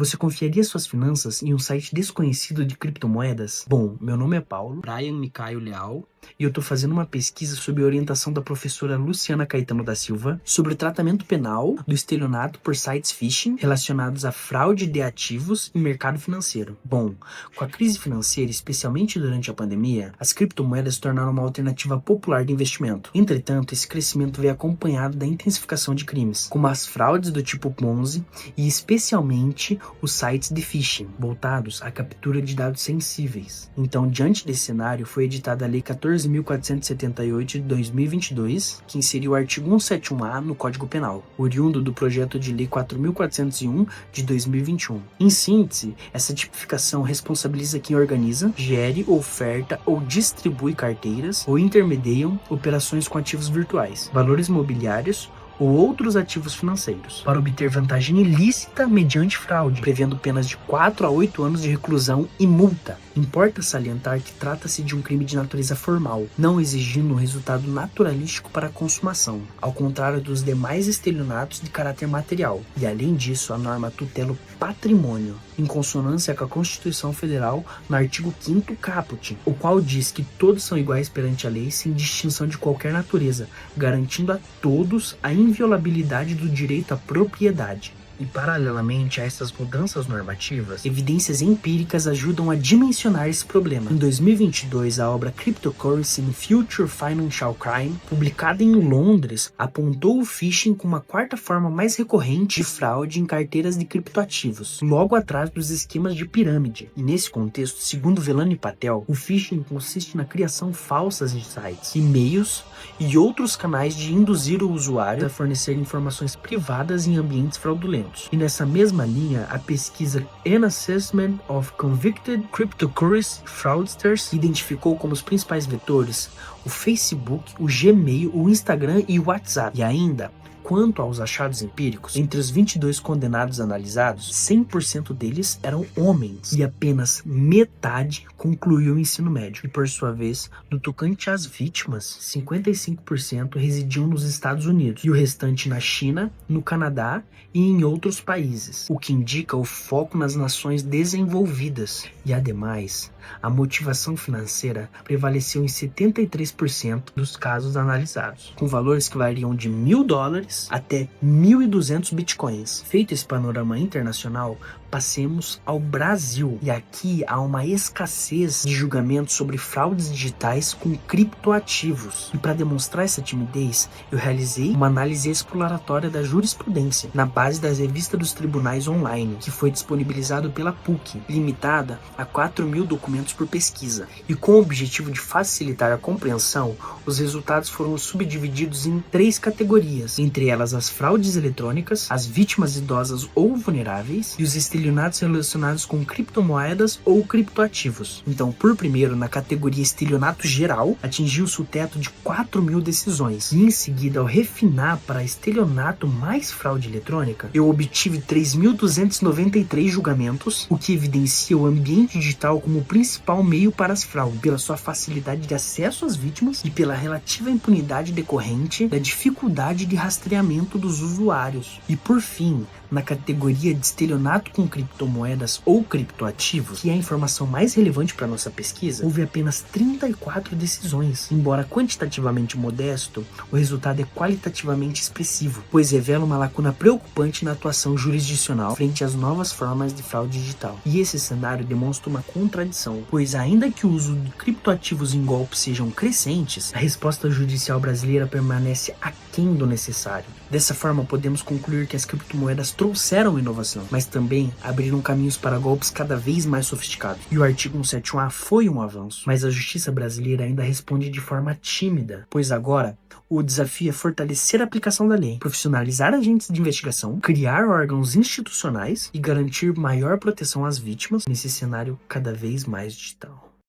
Você confiaria suas finanças em um site desconhecido de criptomoedas? Bom, meu nome é Paulo, Brian Micaio Leal, e eu estou fazendo uma pesquisa sob a orientação da professora Luciana Caetano da Silva sobre o tratamento penal do estelionato por sites phishing relacionados à fraude de ativos e mercado financeiro. Bom, com a crise financeira, especialmente durante a pandemia, as criptomoedas se tornaram uma alternativa popular de investimento. Entretanto, esse crescimento veio acompanhado da intensificação de crimes, como as fraudes do tipo Ponzi e especialmente os sites de phishing, voltados à captura de dados sensíveis. Então, diante desse cenário, foi editada a Lei 14.478 de 2022, que inseriu o artigo 171A no Código Penal, oriundo do projeto de Lei 4.401 de 2021. Em síntese, essa tipificação responsabiliza quem organiza, gere, oferta ou distribui carteiras ou intermediam operações com ativos virtuais, valores imobiliários ou outros ativos financeiros, para obter vantagem ilícita mediante fraude, prevendo penas de 4 a 8 anos de reclusão e multa. Importa salientar que trata-se de um crime de natureza formal, não exigindo um resultado naturalístico para a consumação, ao contrário dos demais estelionatos de caráter material. E além disso, a norma tutela o patrimônio, em consonância com a Constituição Federal, no artigo 5º caput, o qual diz que todos são iguais perante a lei sem distinção de qualquer natureza, garantindo a todos a inviolabilidade do direito à propriedade. E paralelamente a essas mudanças normativas, evidências empíricas ajudam a dimensionar esse problema. Em 2022, a obra Cryptocurrency in Future Financial Crime, publicada em Londres, apontou o phishing como a quarta forma mais recorrente de fraude em carteiras de criptoativos, logo atrás dos esquemas de pirâmide. E nesse contexto, segundo Velani Patel, o phishing consiste na criação falsa de sites, e-mails e outros canais de induzir o usuário a fornecer informações privadas em ambientes fraudulentos. E nessa mesma linha, a pesquisa An Assessment of Convicted Cryptocurrency Fraudsters identificou como os principais vetores o Facebook, o Gmail, o Instagram e o WhatsApp. E ainda, quanto aos achados empíricos, entre os 22 condenados analisados, 100% deles eram homens e apenas metade concluiu o ensino médio. E por sua vez, no tocante às vítimas, 55% residiam nos Estados Unidos e o restante na China, no Canadá e em outros países, o que indica o foco nas nações desenvolvidas. E ademais, a motivação financeira prevaleceu em 73% dos casos analisados, com valores que variam de $1.000 até 1.200 bitcoins. Feito esse panorama internacional, passemos ao Brasil. E aqui há uma escassez de julgamentos sobre fraudes digitais com criptoativos. E para demonstrar essa timidez, eu realizei uma análise exploratória da jurisprudência na base das revistas dos tribunais online, que foi disponibilizado pela PUC, limitada a 4.000 documentos por pesquisa. E com o objetivo de facilitar a compreensão, os resultados foram subdivididos em 3 categorias, entre elas as fraudes eletrônicas, as vítimas idosas ou vulneráveis e os estelionatos relacionados com criptomoedas ou criptoativos. Então, por primeiro, na categoria estelionato geral, atingiu-se o teto de 4.000 decisões. E em seguida, ao refinar para estelionato mais fraude eletrônica, eu obtive 3.293 julgamentos, o que evidencia o ambiente digital como o principal meio para as fraudes, pela sua facilidade de acesso às vítimas e pela relativa impunidade decorrente da dificuldade de rastreamento dos usuários. E por fim, na categoria de estelionato com criptomoedas ou criptoativos, que é a informação mais relevante para nossa pesquisa, houve apenas 34 decisões. Embora quantitativamente modesto, o resultado é qualitativamente expressivo, pois revela uma lacuna preocupante na atuação jurisdicional frente às novas formas de fraude digital. E esse cenário demonstra uma contradição, pois ainda que o uso de criptoativos em golpes sejam crescentes, a resposta judicial brasileira permanece aquém do necessário. Dessa forma, podemos concluir que as criptomoedas trouxeram inovação, mas também abriram caminhos para golpes cada vez mais sofisticados. E o artigo 171A foi um avanço, mas a justiça brasileira ainda responde de forma tímida, pois agora o desafio é fortalecer a aplicação da lei, profissionalizar agentes de investigação, criar órgãos institucionais e garantir maior proteção às vítimas nesse cenário cada vez mais digital.